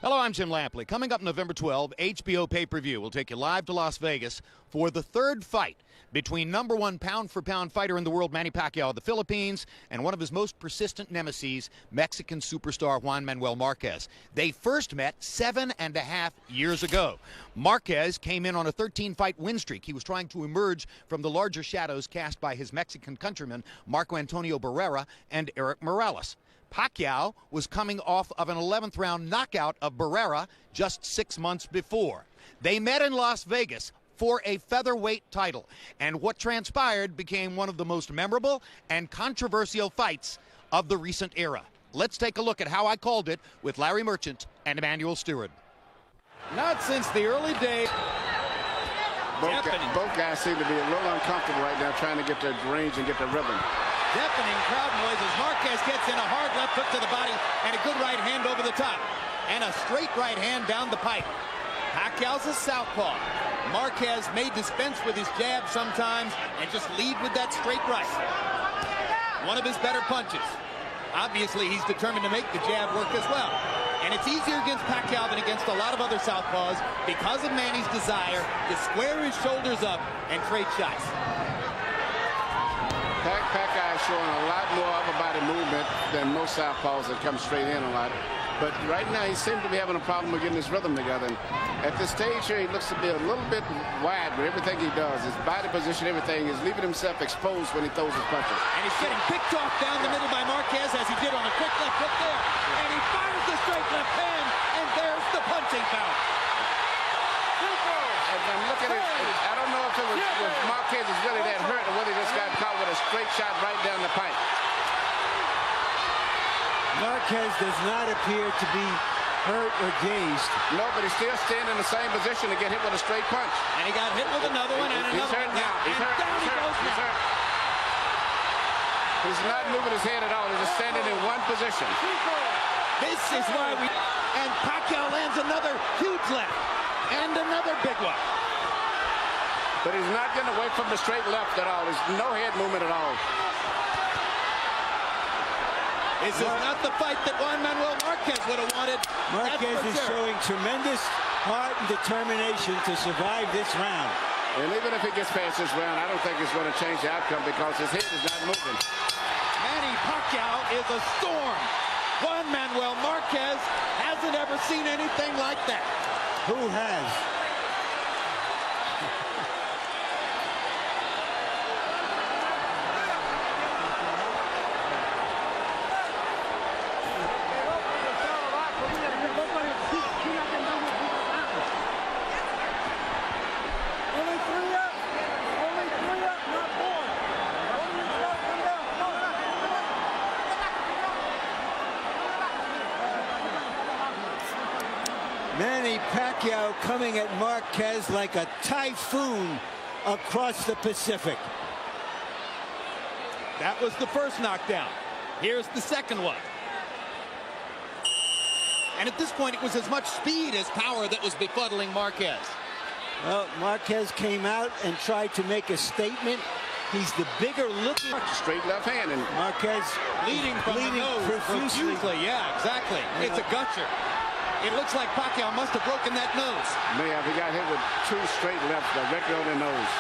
Hello, I'm Jim Lampley. Coming up November 12, HBO pay-per-view will take you live to Las Vegas for the third fight between #1 pound-for-pound fighter in the world, Manny Pacquiao of the Philippines, and one of his most persistent nemesis, Mexican superstar Juan Manuel Marquez. They first met 7.5 years ago. Marquez came in on a 13-fight win streak. He was trying to emerge from the larger shadows cast by his Mexican countrymen, Marco Antonio Barrera and Eric Morales. Pacquiao was coming off of an 11th round knockout of Barrera just 6 months before. They met in Las Vegas for a featherweight title, and what transpired became one of the most memorable and controversial fights of the recent era. Let's take a look at how I called it with Larry Merchant and Emmanuel Stewart. Not since the early days. Both guys seem to be a little uncomfortable right now trying to get their range and get their rhythm. Deafening crowd noise as Marquez gets in a hard left hook to the body and a good right hand over the top. And a straight right hand down the pipe. Pacquiao's a southpaw. Marquez may dispense with his jab sometimes and just lead with that straight right. One of his better punches. Obviously, he's determined to make the jab work as well. And it's easier against Pacquiao than against a lot of other southpaws because of Manny's desire to square his shoulders up and trade shots. Pacquiao is showing a lot more upper body movement than most southpaws that come straight in a lot. But right now, he seems to be having a problem with getting his rhythm together. And at this stage here, he looks to be a little bit wide with everything he does. His body position, everything is leaving himself exposed when he throws his punches. And he's getting picked off down the middle by Marquez as he did on a quick left hook there. And he fires the straight left hand, and there's the punching foul. And I'm looking at it, I don't know if it was Marquez is really that hurt or whether he just got caught with a straight shot right down the pipe. Marquez does not appear to be hurt or dazed. No, but he's still staying in the same position to get hit with a straight punch. And he got hit with another one and another one now. He's hurt. He's hurt. He's not moving his head at all. He's just standing in one position. This is why we... And Pacquiao lands another huge left. And another big one. But he's not getting away from the straight left at all. There's no head movement at all. This is not the fight that Juan Manuel Marquez would have wanted. Marquez is showing tremendous heart and determination to survive this round. And even if he gets past this round, I don't think it's going to change the outcome because his head is not moving. Manny Pacquiao is a storm. Juan Manuel Marquez hasn't ever seen anything like that. Who has? Manny Pacquiao coming at Marquez like a typhoon across the Pacific. That was the first knockdown. Here's the second one. And at this point, it was as much speed as power that was befuddling Marquez. Well, Marquez came out and tried to make a statement. He's the bigger looking. Straight left hand. And Marquez bleeding from the nose profusely. Yeah, exactly. It's a gutcher. It looks like Pacquiao must have broken that nose. May have. He got hit with two straight lefts directly on the nose.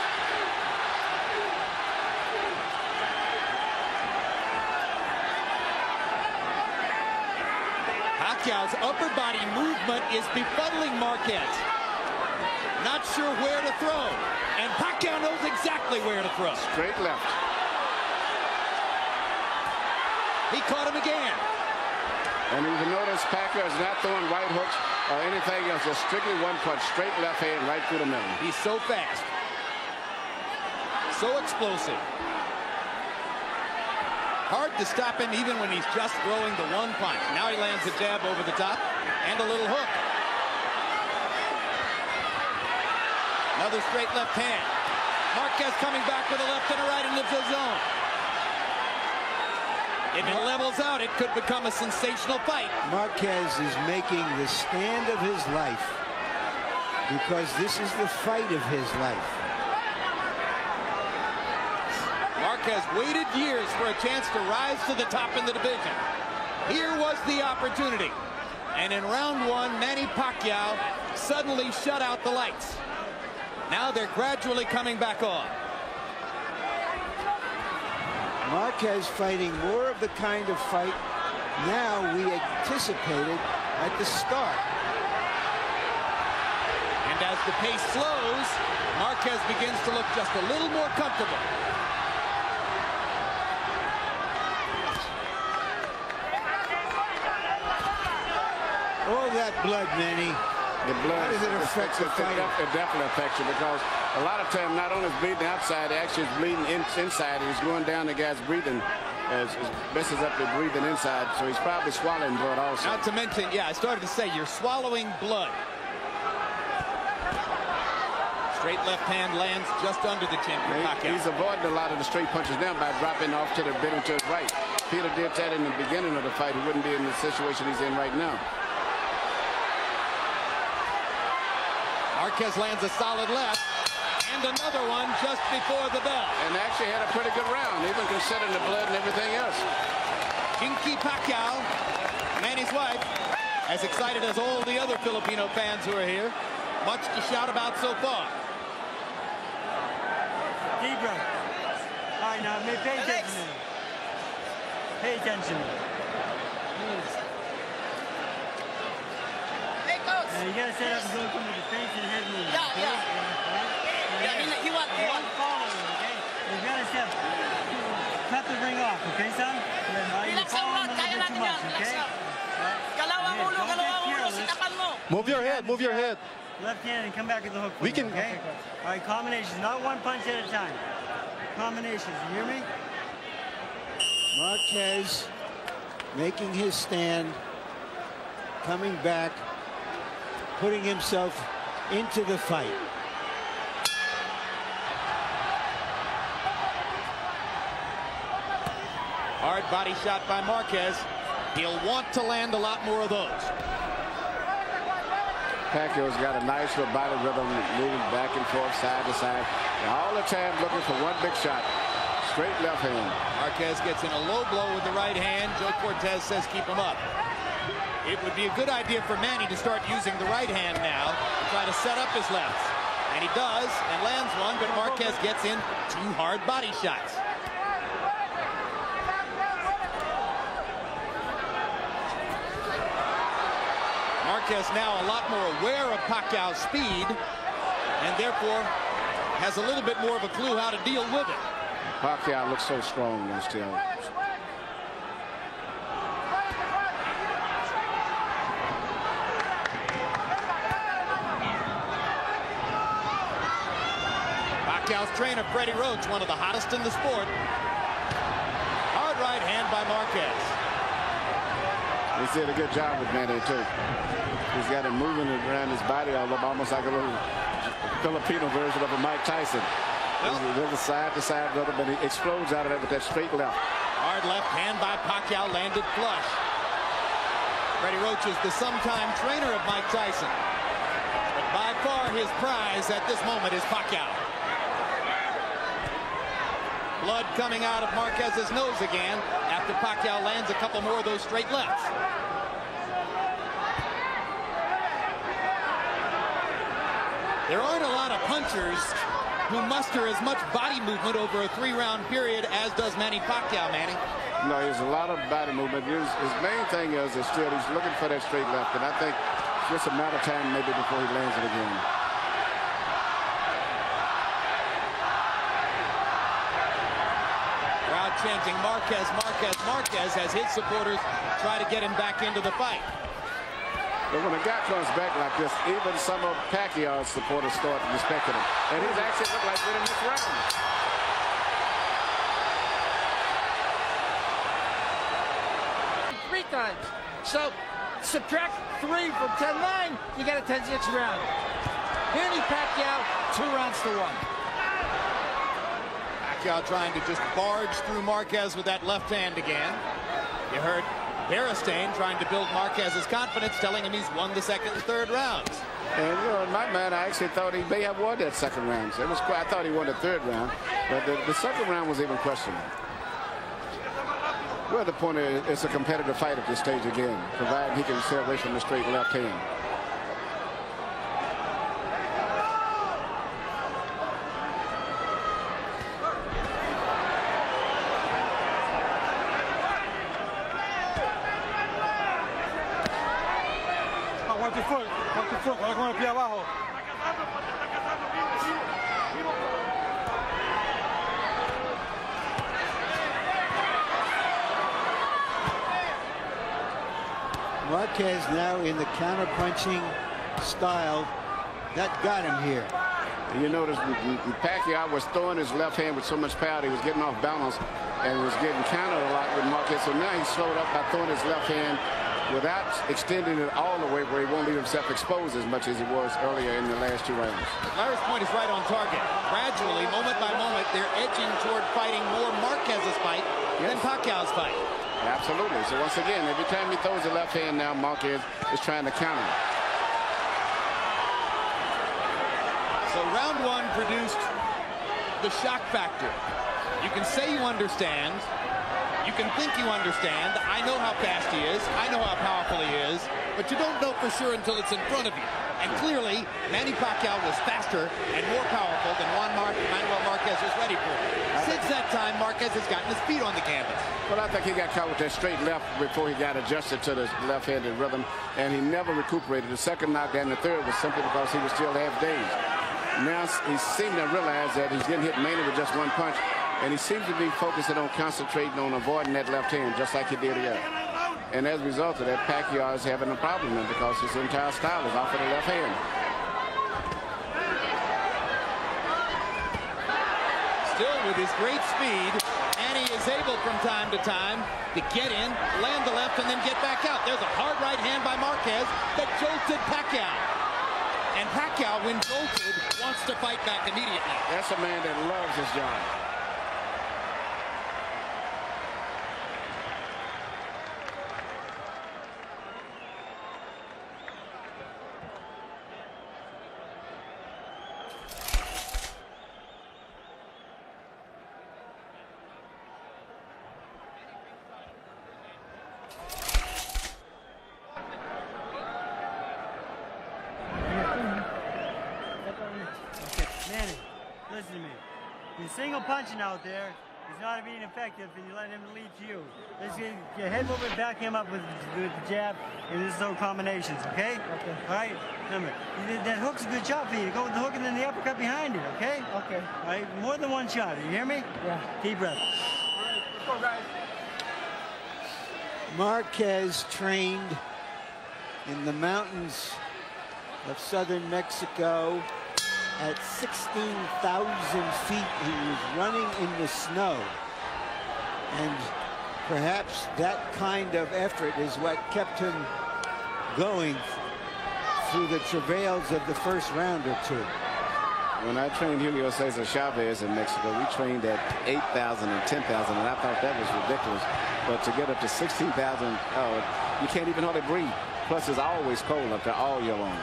Pacquiao's upper body movement is befuddling Marquez. Not sure where to throw. And Pacquiao knows exactly where to throw. Straight left. He caught him again. And you can notice Pacquiao is not throwing right hooks or anything else. Just strictly one punch, straight left hand right through the middle. He's so fast. So explosive. Hard to stop him even when he's just throwing the one punch. Now he lands a jab over the top and a little hook. Another straight left hand. Marquez coming back with a left and a right into the zone. If it levels out, it could become a sensational fight. Marquez is making the stand of his life because this is the fight of his life. Marquez waited years for a chance to rise to the top in the division. Here was the opportunity. And in round one, Manny Pacquiao suddenly shut out the lights. Now they're gradually coming back on. Marquez fighting more of the kind of fight now we anticipated at the start. And as the pace slows, Marquez begins to look just a little more comfortable. All that blood, Manny. The blood, how does it affect the fight? It definitely affects you, because a lot of times not only is bleeding outside, it actually is bleeding inside. He's going down the guy's breathing. As messes up the breathing inside, so he's probably swallowing blood also. Not to mention, yeah, I started to say, you're swallowing blood. Straight left hand lands just under the chin for Pacquiao. He's avoiding a lot of the straight punches now by dropping off to the bit and to his right. Peter did that in the beginning of the fight. He wouldn't be in the situation he's in right now. Marquez lands a solid left. And another one just before the bell. And actually had a pretty good round, even considering the blood and everything else. Jinky Pacquiao, Manny's wife, as excited as all the other Filipino fans who are here. Much to shout about so far. Deep breath. All right, now pay attention to me. Pay attention. Please. Hey, coach. Now you gotta set up and go from the defense and head movement. Yeah, okay? Yeah, he wants You don't follow him, okay? You gotta step. Cut the ring off, okay, son? Relax lang, Rod. Kaya natin yan. Relax lang. Galawang ulo, sitapan mo. Move your head, move your head. Left hand and come back with the hook. We can. Okay? All right, combinations, not one punch at a time. Combinations, you hear me? Marquez making his stand, coming back, putting himself into the fight. Hard body shot by Marquez. He'll want to land a lot more of those. Pacquiao's got a nice little body rhythm, moving back and forth, side to side. And all the time looking for one big shot. Straight left hand. Marquez gets in a low blow with the right hand. Joe Cortez says keep him up. It would be a good idea for Manny to start using the right hand now to try to set up his lefts. And he does, and lands one, but Marquez gets in 2 hard body shots. Marquez now a lot more aware of Pacquiao's speed, and therefore has a little bit more of a clue how to deal with it. Pacquiao looks so strong now still. Pacquiao's trainer, Freddie Roach, one of the hottest in the sport. Hard right hand by Marquez. He's did a good job with Manny, too. He's got him moving around his body all up, almost like a little Filipino version of a Mike Tyson. Well, He's a little side-to-side rhythm, but he explodes out of it with that straight left. hard left hand by Pacquiao landed flush. Freddie Roach is the sometime trainer of Mike Tyson. But by far his prize at this moment is Pacquiao. Blood coming out of Marquez's nose again after Pacquiao lands a couple more of those straight lefts. There aren't a lot of punchers who muster as much body movement over a 3-round period as does Manny Pacquiao, Manny. No, there's a lot of body movement. His main thing is still he's looking for that straight left, and I think it's just a matter of time maybe before he lands it again. Crowd chanting Marquez, Marquez, Marquez as his supporters try to get him back into the fight. But when a guy comes back like this, even some of Pacquiao's supporters start respecting him. And he's actually looked like winning this round. Three times. So subtract 3 from 10-9, you get a 10-6 round. Manny Pacquiao, 2 rounds to 1. Pacquiao trying to just barge through Marquez with that left hand again. You heard Beristain trying to build Marquez's confidence, telling him he's won the second and third rounds. And you know, in my mind, I actually thought he may have won that second round. So it was quite, I thought he won the third round, but the second round was even questionable. Well, the point is, it's a competitive fight at this stage again, provided he can stay away from the straight left hand. Con tu foot, con el pie abajo. Marquez now in the counter-punching style that got him here. You notice Pacquiao was throwing his left hand with so much power, he was getting off balance and was getting countered a lot with Marquez. So now he slowed up by throwing his left hand without extending it all the way where he won't leave himself exposed as much as he was earlier in the last 2 rounds. Larry's point is right on target. Gradually, moment by moment, they're edging toward fighting more Marquez's fight than Pacquiao's fight. Absolutely. So once again, every time he throws the left hand now, Marquez is trying to counter him. So round 1 produced the shock factor. You can say you understand. You can think you understand. I know how fast he is. I know how powerful he is. But you don't know for sure until it's in front of you. And clearly, Manny Pacquiao was faster and more powerful than Manuel Marquez was ready for. Since that time, Marquez has gotten his feet on the canvas. Well, I think he got caught with that straight left before he got adjusted to the left-handed rhythm, and he never recuperated. The second knockdown, the third, was simply because he was still half-dazed. Now he seemed to realize that he's getting hit mainly with just one punch, and he seems to be focusing on concentrating on avoiding that left hand, just like he did here. And as a result of that, Pacquiao is having a problem now because his entire style is off of the left hand. Still with his great speed, Manny is able from time to time to get in, land the left, and then get back out. There's a hard right hand by Marquez that jolted Pacquiao. And Pacquiao, when jolted, wants to fight back immediately. That's a man that loves his job. Manny, listen to me. You're single punching out there. He's not being effective, and you let him lead to you. Let's get your head movement, back him up with the jab, and there's no combinations, okay? Okay. All right? Remember, that hook's a good shot for you. Go with the hook and then the uppercut behind it, okay? Okay. All right? More than one shot. You hear me? Yeah. Deep breath. All right. Let's go, guys. Marquez trained in the mountains of southern Mexico. At 16,000 feet, he was running in the snow. And perhaps that kind of effort is what kept him going through the travails of the first round or two. When I trained Julio Cesar Chavez in Mexico, we trained at 8,000 and 10,000, and I thought that was ridiculous. But to get up to 16,000, you can't even hardly breathe. Plus, it's always cold up there all year long.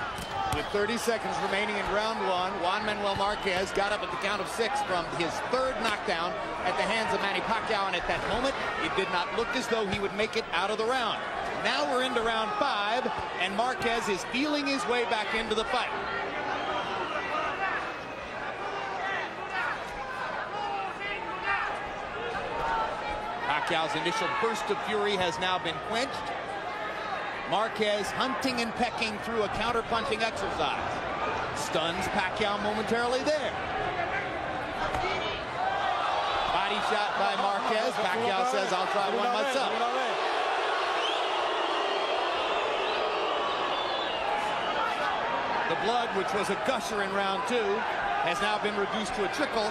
With 30 seconds remaining in round 1, Juan Manuel Marquez got up at the count of 6 from his third knockdown at the hands of Manny Pacquiao, and at that moment, it did not look as though he would make it out of the round. Now we're into round 5, and Marquez is feeling his way back into the fight. Pacquiao's initial burst of fury has now been quenched. Marquez hunting and pecking through a counter-punching exercise. Stuns Pacquiao momentarily there. Body shot by Marquez. Pacquiao says, I'll try one myself. The blood, which was a gusher in round 2, has now been reduced to a trickle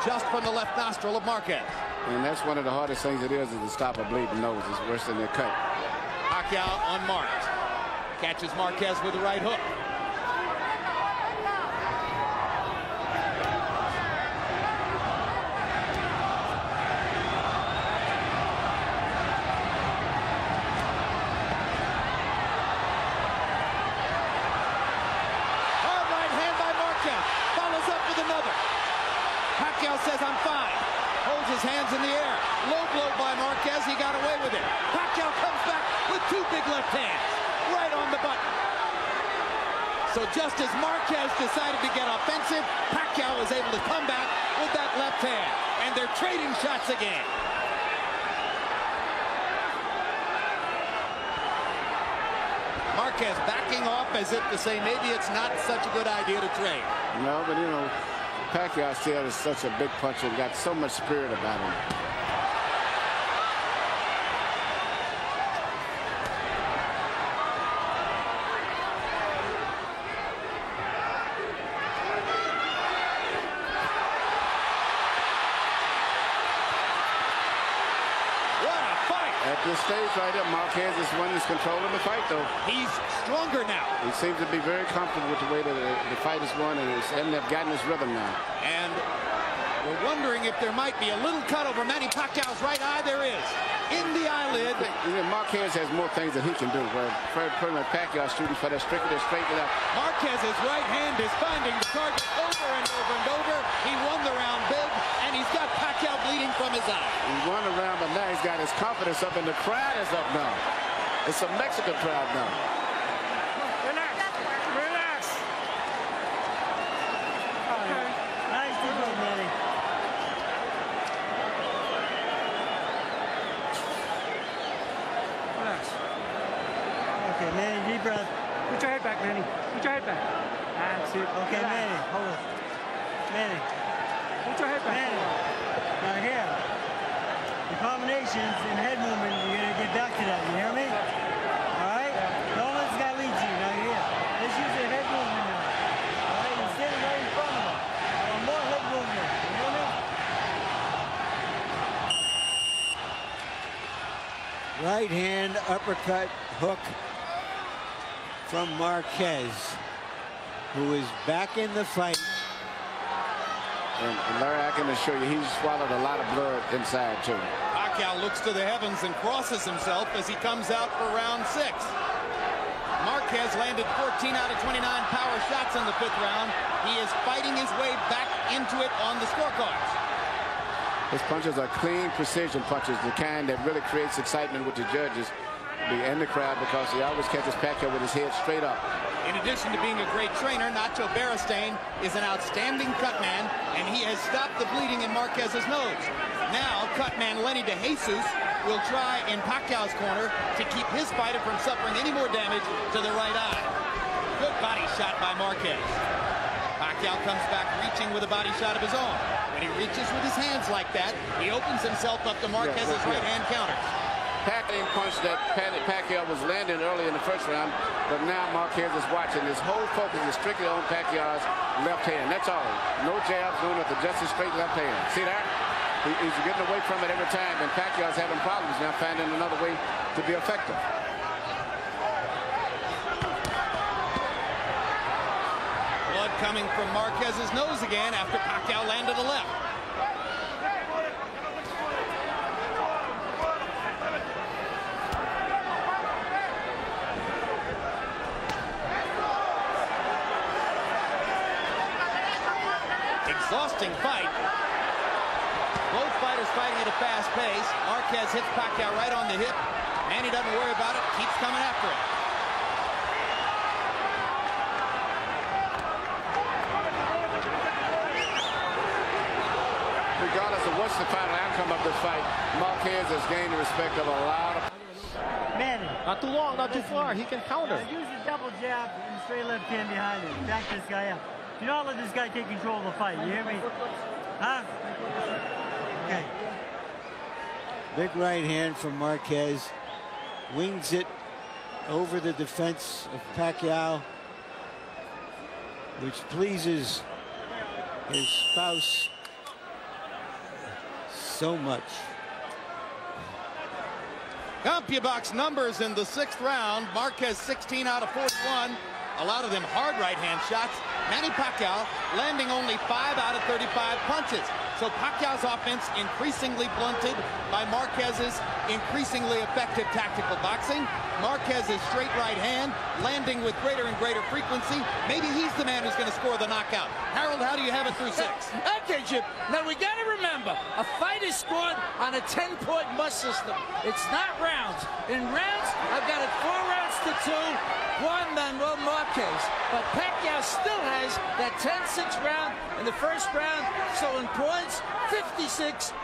just from the left nostril of Marquez. And that's one of the hardest things it is to stop a bleeding nose. It's worse than a cut. Pacquiao unmarked. Catches Marquez with the right hook. Hard right hand by Marquez. Follows up with another. Pacquiao says, I'm fine. Holds his hands in the air. Low blow by Marquez. He got away with it. with it. Pacquiao comes back with two big left hands. Right on the button. So just as Marquez decided to get offensive, Pacquiao was able to come back with that left hand. And they're trading shots again. Marquez backing off as if to say maybe it's not such a good idea to trade. No, but you know, Pacquiao still is such a big puncher and got so much spirit about him. At this stage right here, Marquez is one who's controlling the fight, though. He's stronger now. He seems to be very comfortable with the way that the fight is going, and they've gotten his rhythm now. And we're wondering if there might be a little cut over Manny Pacquiao's right eye. There is. In the eyelid. You know, Marquez has more things that he can do. Well, pretty much Pacquiao shooting for that straight left. Marquez's right hand is finding the target over and over and over. He won the round big, and he's got Pacquiao bleeding from his eye. He won the round, but now he's got his confidence up, and the crowd is up now. It's a Mexican crowd now. Relax. Relax. Okay. Nice to go, Manny. Relax. Okay, Manny, deep breath. Put your head back, Manny. Put your head back. That's it. Okay, relax. Manny, hold on. Manny. Put your head back. Manny. Now here. The combinations and head movement, you're going to get back to that. You hear me? All right? Don't let this guy lead you. Now you're here. Let's use the head movement now. All right? You're standing right in front of him. I want more head movement. You hear me? Right hand uppercut hook from Marquez, who is back in the fight. And Larry, I can assure you, he's swallowed a lot of blood inside, too. Pacquiao looks to the heavens and crosses himself as he comes out for round 6. Marquez landed 14 out of 29 power shots in the 5th round. He is fighting his way back into it on the scorecards. His punches are clean precision punches, the kind that really creates excitement with the judges and the crowd, because he always catches Pacquiao with his head straight up. In addition to being a great trainer, Nacho Beristain is an outstanding cutman, and he has stopped the bleeding in Marquez's nose. Now, cutman Lenny De Jesus will try in Pacquiao's corner to keep his fighter from suffering any more damage to the right eye. Good body shot by Marquez. Pacquiao comes back reaching with a body shot of his own. When he reaches with his hands like that, he opens himself up to Marquez's right-hand counters. Pacquiao punch that Pacquiao was landing early in the 1st round, but now Marquez is watching. His whole focus is strictly on Pacquiao's left hand. That's all. No jabs, no nothing, just a straight left hand. See that? He's getting away from it every time, and Pacquiao's having problems now finding another way to be effective. Blood coming from Marquez's nose again after Pacquiao landed a left. Exhausting fight. Both fighters fighting at a fast pace. Marquez hits Pacquiao right on the hip. Manny doesn't worry about it, keeps coming after him. Regardless of what's the final outcome of this fight, Marquez has gained the respect of a lot of... Manny. Not too long, not too far. He can counter. Use the double jab and straight left hand behind him. Back this guy up. Do not let this guy take control of the fight. You hear me? Huh? Okay. Big right hand from Marquez. Wings it over the defense of Pacquiao, which pleases his spouse so much. CompuBox numbers in the 6th round. Marquez 16 out of 41. A lot of them hard right-hand shots. Manny Pacquiao landing only 5 out of 35 punches. So Pacquiao's offense increasingly blunted by Marquez's increasingly effective tactical boxing. Marquez's straight right hand landing with greater and greater frequency. Maybe he's the man who's going to score the knockout. Harold, how do you have it through 6? Okay, Jim. Now we got to remember, a fight is scored on a 10-point must system. It's not rounds. In rounds, I've got it 4 rounds to 2. Juan Manuel Marquez. But Pacquiao still has that 10-6 round in the first round. So in points, 56-55,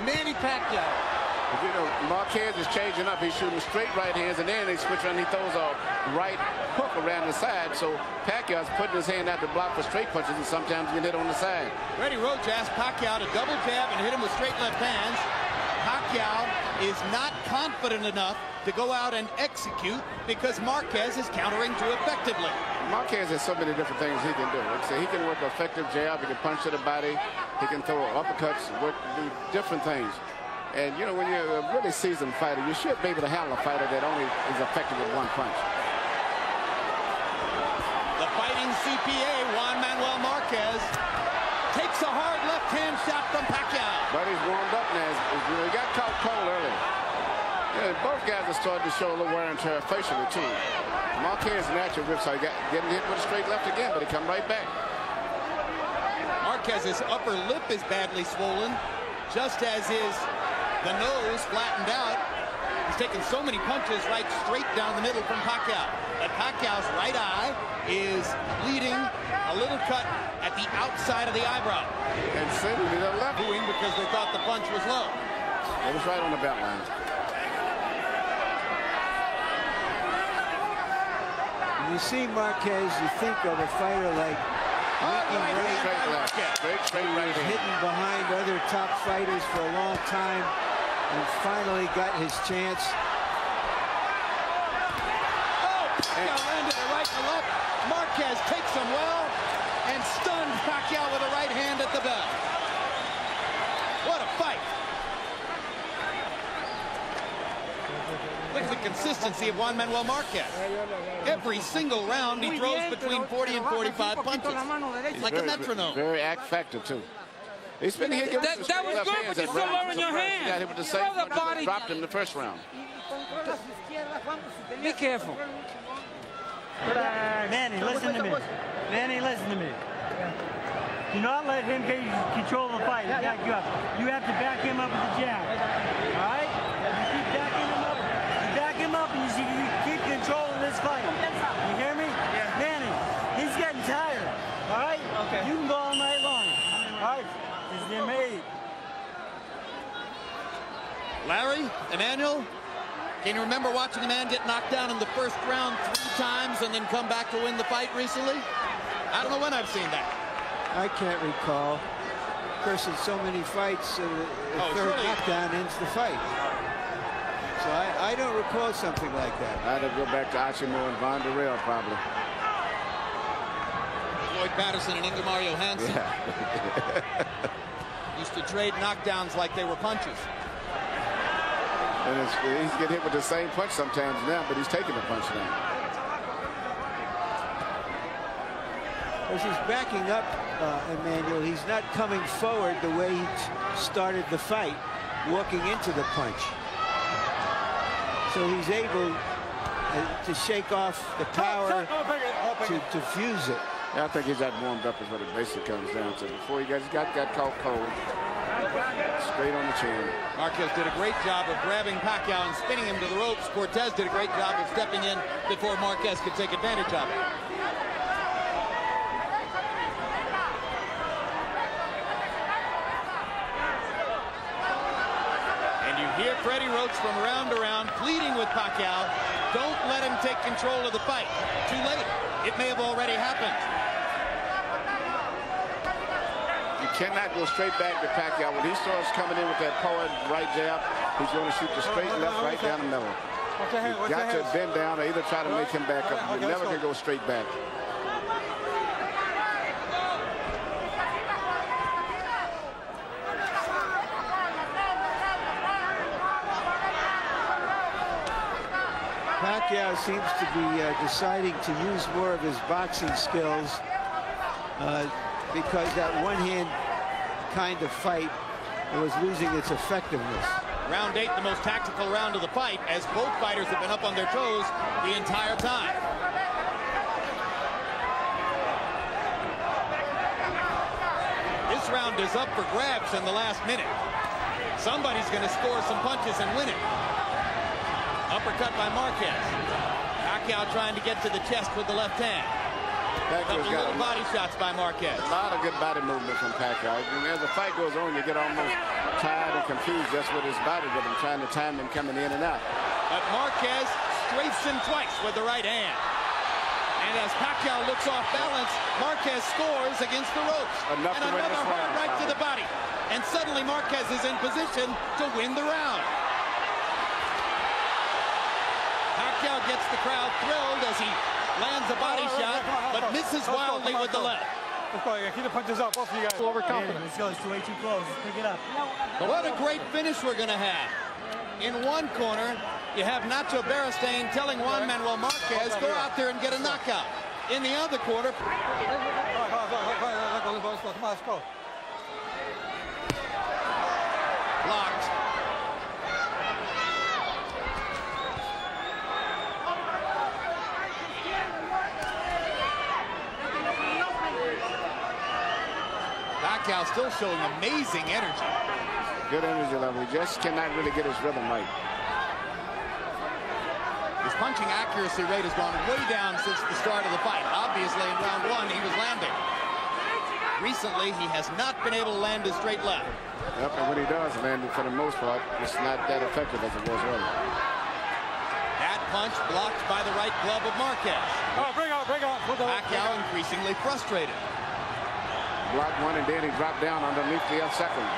Manny Pacquiao. But you know, Marquez is changing up. He's shooting straight right hands, and then they switch around. He throws a right hook around the side. So Pacquiao's putting his hand out to block for straight punches, and sometimes get hit on the side. Freddie Roach asked Pacquiao to double jab and hit him with straight left hands. Pacquiao is not confident enough to go out and execute because Marquez is countering too effectively. Marquez has so many different things he can do. Like I say, he can work an effective jab, he can punch to the body, he can throw uppercuts, do different things. And, you know, when you're a really seasoned fighter, you should be able to handle a fighter that only is effective with one punch. The fighting CPA, Juan Manuel Marquez, takes a hard left-hand shot from Pacquiao. But he's warmed up now. He got caught cold early. Yeah, both guys are starting to show a little wear and tear facially, too. Marquez natural whip, so he got getting hit with a straight left again, but he come right back. Marquez's upper lip is badly swollen, just as is the nose flattened out. He's taken so many punches right straight down the middle from Pacquiao. But Pacquiao's right eye is bleeding, a little cut at the outside of the eyebrow. And Cindy to the left. Booing because they thought the punch was low. It was right on the belt line. When you see Marquez, you think of a fighter like Straight right hand. hidden behind other top fighters for a long time and finally got his chance. Oh, Pacquiao landed a right to left. Marquez takes him well and stunned Pacquiao with a right hand at the bell. What a fight. Look at the consistency of Juan Manuel Marquez. Every single round he throws between 40 and 45 punches. He's like a metronome. Very effective, too. He's been here. That was good, but you're still lowering your hand. He got hit with the same punch that dropped him in the first round. Be careful. Manny, listen to me. Manny, listen to me. Do not let him get control of the fight. Back you up. You have to back him up with the jab. All right? You keep backing him up. You back him up, and you keep control of this fight. You hear me? Yeah. Manny, he's getting tired. All right? Okay. You can go all night long. All right? Because they're made. Larry, Emmanuel, can you remember watching a man get knocked down in the first round 3 times and then come back to win the fight recently? I don't know when I've seen that. I can't recall. Of course, in so many fights, the third knockdown ends the fight. So I don't recall something like that. I'd have to go back to Achimo and Von Durrell, probably. Floyd Patterson and Ingemar Johansson used to trade knockdowns like they were punches. And he's getting hit with the same punch sometimes now, but he's taking the punch now. As he's backing up, Emmanuel, he's not coming forward the way he started the fight, walking into the punch. So he's able to shake off the power to fuse it. Yeah, I think he's got warmed up is what it basically comes down to. Before he got caught cold. Straight on the chin. Marquez did a great job of grabbing Pacquiao and spinning him to the ropes. Cortez did a great job of stepping in before Marquez could take advantage of it. And you hear Freddie Roach from round to round pleading with Pacquiao, don't let him take control of the fight. Too late. It may have already happened. Cannot go straight back to Pacquiao. When he starts coming in with that power right jab, he's going to shoot the straight left right down the middle. You've got to bend down or either try to make him back up. You never can go straight back. Pacquiao seems to be deciding to use more of his boxing skills because that one hand kind of fight that was losing its effectiveness. Round 8, the most tactical round of the fight, as both fighters have been up on their toes the entire time. This round is up for grabs in the last minute. Somebody's going to score some punches and win it. Uppercut by Marquez. Pacquiao trying to get to the chest with the left hand. Couple little body shots by Marquez. A lot of good body movement from Pacquiao. And as the fight goes on, you get almost tired and confused just with his body rhythm, trying to time him coming in and out. But Marquez strafes him twice with the right hand. And as Pacquiao looks off balance, Marquez scores against the ropes. And another hard right to the body. And suddenly Marquez is in position to win the round. Pacquiao gets the crowd thrilled as he lands a body shot, but misses wildly with the left. Let's go. Keep the punches up, both of you guys. Overconfident. Let's go. It's way too close. Pick it up. But what a great finish we're going to have. In one corner, you have Nacho Beristain telling Juan Manuel Marquez, go out there and get a knockout. In the other corner, Let's go. blocked. Pacquiao still showing amazing energy. Good energy level. He just cannot really get his rhythm right. His punching accuracy rate has gone way down since the start of the fight. Obviously, in round 1, he was landing. Recently, he has not been able to land his straight left. Yep, and when he does land it, for the most part, it's not that effective as it was earlier. That punch blocked by the right glove of Marquez. Oh, bring on. Pacquiao increasingly frustrated. Blocked one, and then he dropped down underneath the second.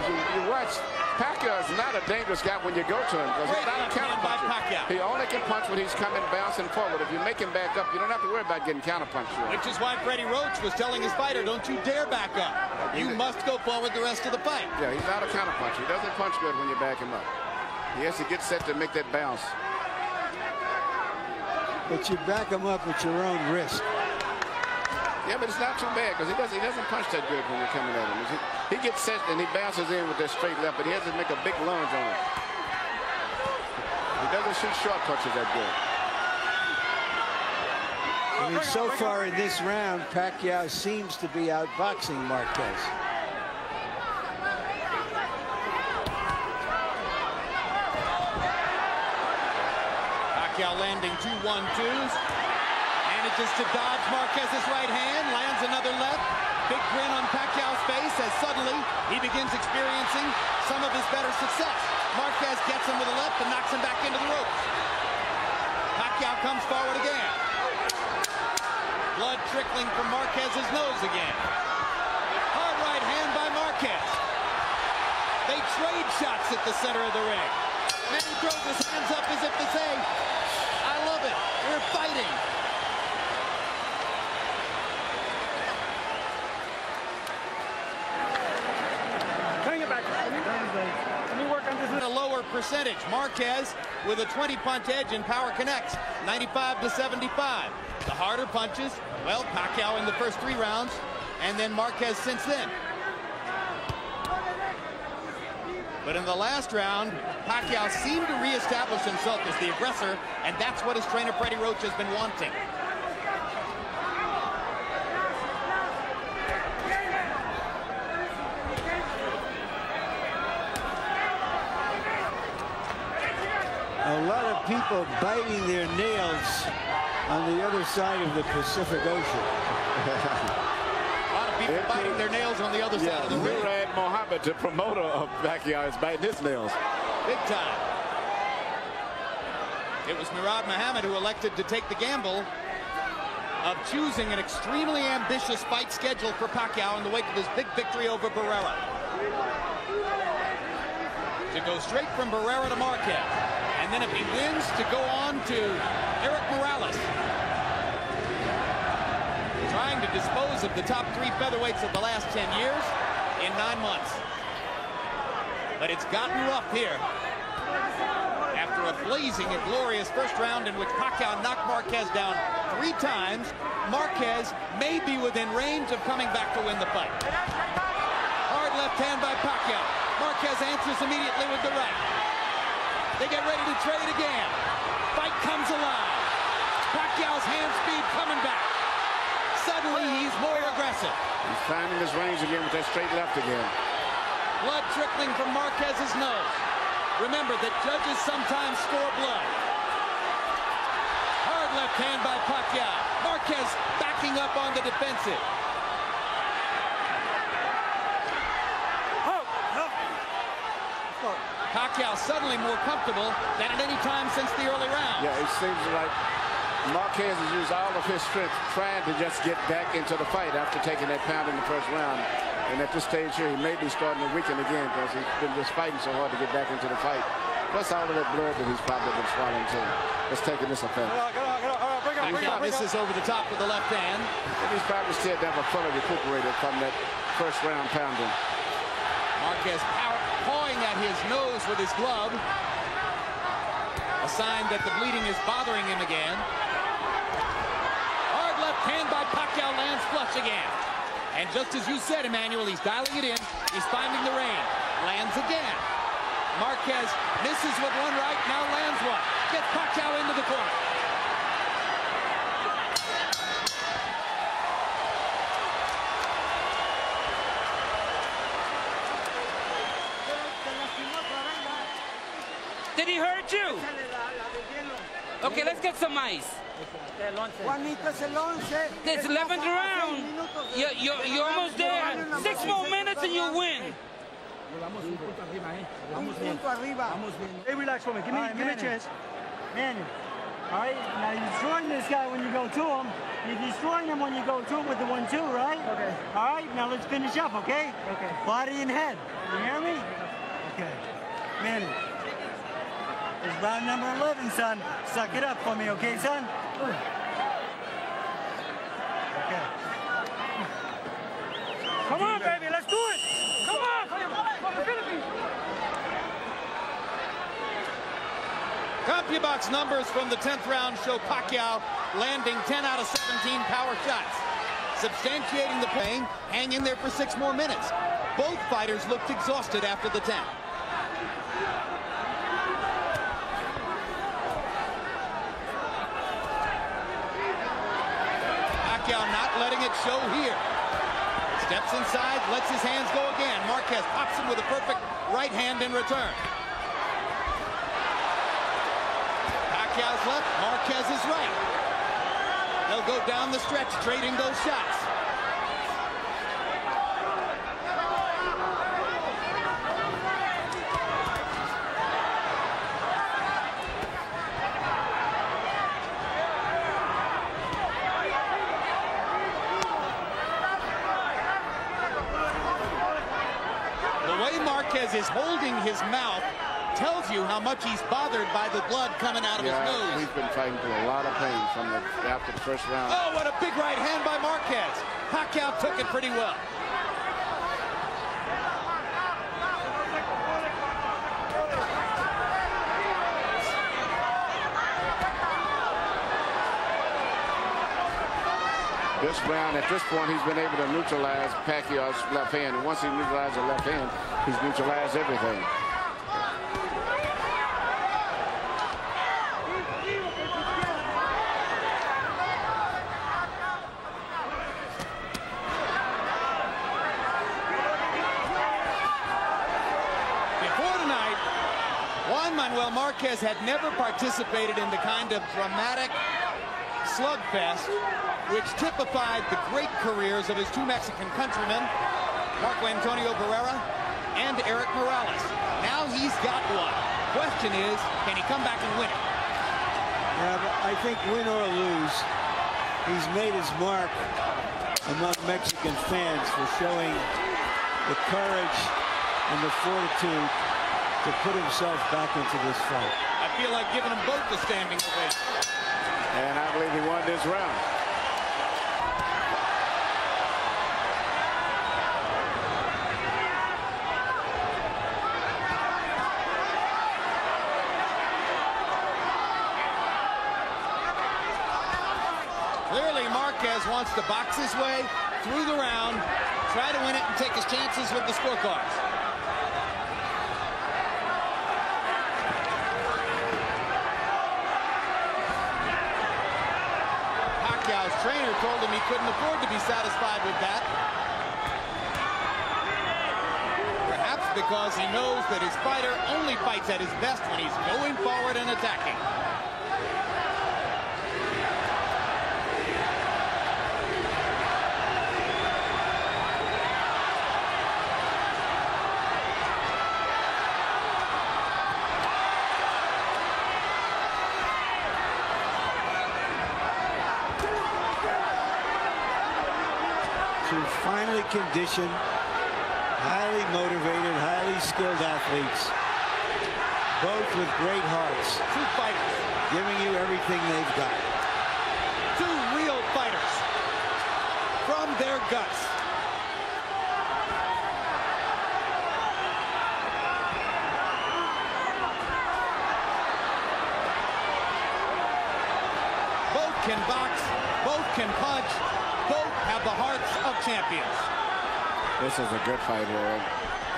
You watch, Pacquiao is not a dangerous guy when you go to him, because he's not a counter puncher. He only can punch when he's coming bouncing forward. If you make him back up, you don't have to worry about getting counter punched. Which is why Freddie Roach was telling his fighter, don't you dare back up. You must go forward the rest of the fight. Yeah, he's not a counter puncher. He doesn't punch good when you back him up. He has to get set to make that bounce. But you back him up at your own risk. Yeah, but it's not too bad, because he doesn't punch that good when you're coming at him. He gets set and he bounces in with that straight left, but he has to make a big lunge on it. He doesn't shoot short punches that good. I mean, so far in this round, Pacquiao seems to be outboxing Marquez. Pacquiao landing 2 1-2s. Manages to dodge Marquez's right hand, lands another left. Big grin on Pacquiao's face as suddenly he begins experiencing some of his better success. Marquez gets him with a left and knocks him back into the ropes. Pacquiao comes forward again. Blood trickling from Marquez's nose again. Hard right hand by Marquez. They trade shots at the center of the ring. Manny throws his hands up as if to say, I love it, we're fighting. Bring it back. Let me work on this. A lower percentage. Marquez with a 20-punch edge in power connects, 95 to 75. The harder punches, well, Pacquiao in the first 3 rounds, and then Marquez since then. But in the last round, Pacquiao seemed to reestablish himself as the aggressor, and that's what his trainer Freddie Roach has been wanting. A lot of people biting their nails on the other side of the Pacific Ocean. A lot of people biting their nails on the other side of the ring. Murad Mohammed, the promoter of Pacquiao, is biting his nails. Big time. It was Murad Mohammed who elected to take the gamble of choosing an extremely ambitious fight schedule for Pacquiao in the wake of his big victory over Barrera. To go straight from Barrera to Marquez. And then if he wins, to go on to Eric Morales. Trying to dispose of the top 3 featherweights of the last 10 years in 9 months. But it's gotten rough here. After a blazing and glorious first round in which Pacquiao knocked Marquez down 3 times. Marquez may be within range of coming back to win the fight. Hard left hand by Pacquiao. Marquez answers immediately with the right. They get ready to trade again. Fight comes alive. Pacquiao's hand speed coming back. Suddenly, he's more aggressive. He's finding his range again with that straight left again. Blood trickling from Marquez's nose. Remember that judges sometimes score blood. Hard left hand by Pacquiao. Marquez backing up on the defensive. Pacquiao suddenly more comfortable than at any time since the early round. Yeah, it seems like Marquez has used all of his strength trying to just get back into the fight after taking that pound in the first round. And at this stage here, he may be starting to weaken again because he's been just fighting so hard to get back into the fight. Plus all of that blood that he's probably been swallowing too. It's taking this effect. Pacquiao misses over the top with the left hand. And he's probably still never fully recuperated from that first round pounding. Marquez pawing at his nose with his glove. A sign that the bleeding is bothering him again. Hard left hand by Pacquiao lands flush again. And just as you said, Emmanuel, he's dialing it in. He's finding the range. Lands again. Marquez misses with one right, now lands one. Gets Pacquiao into the corner. Did he hurt you? Okay, let's get some ice. It's 11th round. You're almost there. 6 more minutes and you win. Hey, relax for me. Give me a chance. Manny. All right, now you're destroying this guy when you go to him. You're destroying him when you go to him with the 1-2, right? Okay. All right, now let's finish up, okay? Okay. Body and head. You hear me? Okay. Manny. It's round number 11, son. Suck it up for me, okay, son? Okay. Come on, baby, let's do it. Come on. From the Philippines. CompuBox numbers from the 10th round show Pacquiao landing 10 out of 17 power shots. Substantiating the pain, hang in there for 6 more minutes. Both fighters looked exhausted after the 10th. Pacquiao not letting it show here. Steps inside, lets his hands go again. Marquez pops him with a perfect right hand in return. Pacquiao's left, Marquez's right. They'll go down the stretch, trading those shots. Marquez is holding his mouth, tells you how much he's bothered by the blood coming out of his nose. He's been fighting through a lot of pain from after the first round. Oh, what a big right hand by Marquez. Pacquiao took it pretty well. This round, at this point, he's been able to neutralize Pacquiao's left hand. And once he neutralized the left hand, he's neutralized everything. Before tonight, Manuel Marquez had never participated in the kind of dramatic slugfest which typified the great careers of his 2 Mexican countrymen, Marco Antonio Barrera and Eric Morales. Now he's got one. Question is, can he come back and win it? Yeah, but I think win or lose, he's made his mark among Mexican fans for showing the courage and the fortitude to put himself back into this fight. I feel like giving them both the standing ovation. And I believe he won this round. wants to box his way through the round, try to win it, and take his chances with the scorecards. Pacquiao's trainer told him he couldn't afford to be satisfied with that. Perhaps because he knows that his fighter only fights at his best when he's going forward and attacking. Two finely conditioned, highly motivated, highly skilled athletes, both with great hearts. Two fighters giving you everything they've got. Two real fighters from their guts. Both can box, both can punch, both have the hearts of champions. This is a good fight here.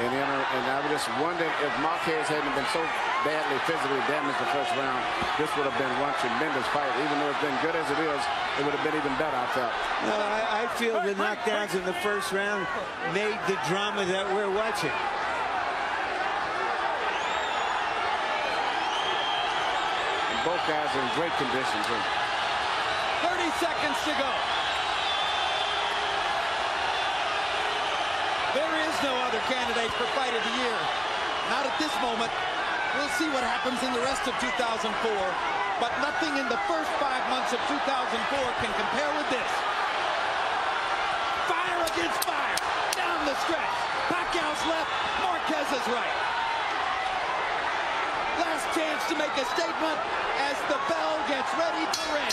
And I would just wonder if Marquez hadn't been so badly physically damaged the first round, this would have been one tremendous fight. Even though it's been good as it is, it would have been even better, I felt. No, I feel the knockdowns in the first round made the drama that we're watching. And both guys are in great condition, too. 30 seconds to go. There is no other candidate for Fight of the Year. Not at this moment. We'll see what happens in the rest of 2004. But nothing in the first 5 months of 2004 can compare with this. Fire against fire. Down the stretch. Pacquiao's left. Marquez is right. Last chance to make a statement as the bell gets ready to ring.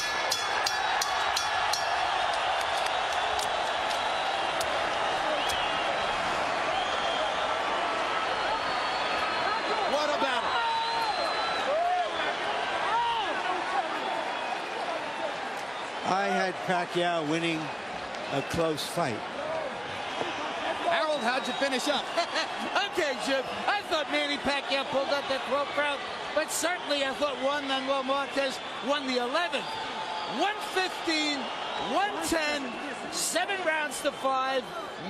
I had Pacquiao winning a close fight. Harold, how'd you finish up? Okay, Jim. I thought Manny Pacquiao pulled up that 12th round, but certainly I thought Juan Manuel Marquez won the 11th. 115, 110, 7 rounds to 5,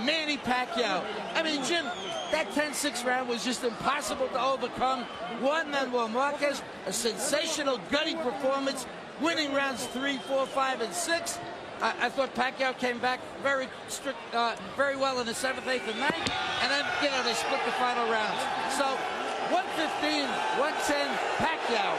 Manny Pacquiao. I mean, Jim, that 10-6 round was just impossible to overcome. Juan Manuel Marquez, a sensational, gutty performance, winning rounds 3, 4, 5, and 6. I thought Pacquiao came back very well in the 7th, 8th, and 9th, and then, they split the final rounds. So, 115, 110, Pacquiao.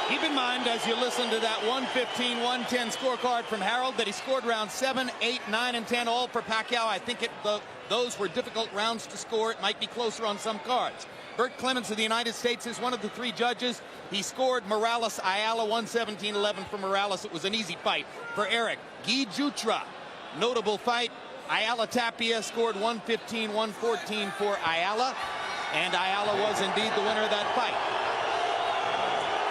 Keep in mind, as you listen to that 115-110 scorecard from Harold, that he scored rounds 7, 8, 9, and 10, all for Pacquiao. I think those were difficult rounds to score. It might be closer on some cards. Burt Clements of the United States is one of the 3 judges. He scored Morales Ayala 117-11 for Morales. It was an easy fight for Eric. Guy Jutras, notable fight. Ayala Tapia scored 115-114 for Ayala. And Ayala was indeed the winner of that fight.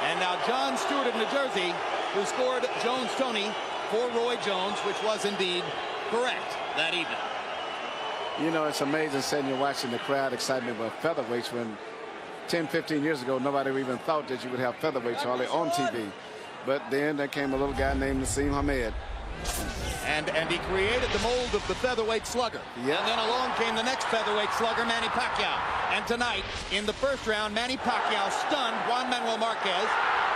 And now John Stewart of New Jersey, who scored Jones-Tony for Roy Jones, which was indeed correct that evening. You know, it's amazing sitting here watching the crowd excitement with featherweights when 10, 15 years ago, nobody even thought that you would have featherweights hardly on TV. But then there came a little guy named Nassim Hamed. And he created the mold of the featherweight slugger. Yep. And then along came the next featherweight slugger, Manny Pacquiao. And tonight, in the first round, Manny Pacquiao stunned Juan Manuel Marquez,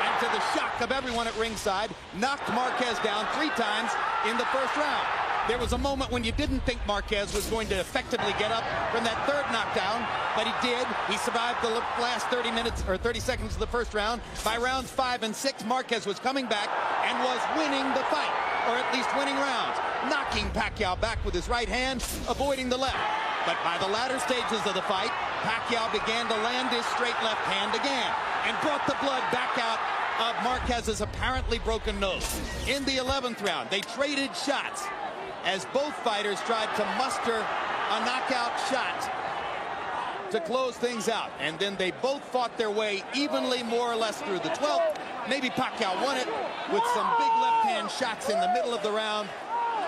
and to the shock of everyone at ringside, knocked Marquez down 3 times in the first round. There was a moment when you didn't think Marquez was going to effectively get up from that 3rd knockdown, but he did. He survived the last 30 minutes or 30 seconds of the first round. By rounds 5 and 6, Marquez was coming back and was winning the fight, or at least winning rounds, knocking Pacquiao back with his right hand, avoiding the left. But by the latter stages of the fight, Pacquiao began to land his straight left hand again and brought the blood back out of Marquez's apparently broken nose. In the 11th round, they traded shots as both fighters tried to muster a knockout shot to close things out. And then they both fought their way evenly, more or less, through the 12th. Maybe Pacquiao won it with some big left-hand shots in the middle of the round.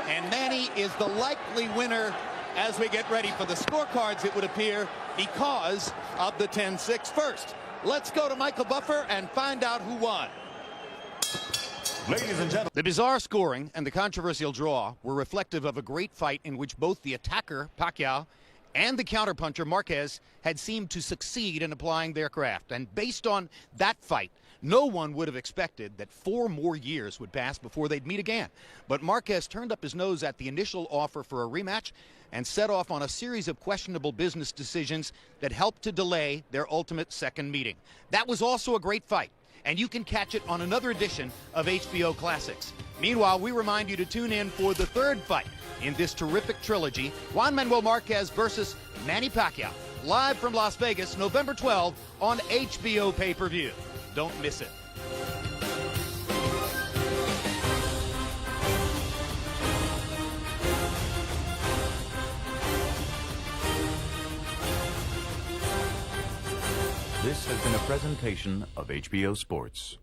And Manny is the likely winner as we get ready for the scorecards, it would appear, because of the 10-6 first. Let's go to Michael Buffer and find out who won. Ladies and gentlemen, the bizarre scoring and the controversial draw were reflective of a great fight in which both the attacker, Pacquiao, and the counterpuncher, Marquez, had seemed to succeed in applying their craft. And based on that fight, no one would have expected that 4 more years would pass before they'd meet again. But Marquez turned up his nose at the initial offer for a rematch and set off on a series of questionable business decisions that helped to delay their ultimate second meeting. That was also a great fight, and you can catch it on another edition of HBO Classics. Meanwhile, we remind you to tune in for the third fight in this terrific trilogy, Juan Marquez versus Manny Pacquiao, live from Las Vegas, November 12 on HBO pay-per-view. Don't miss it. This has been a presentation of HBO Sports.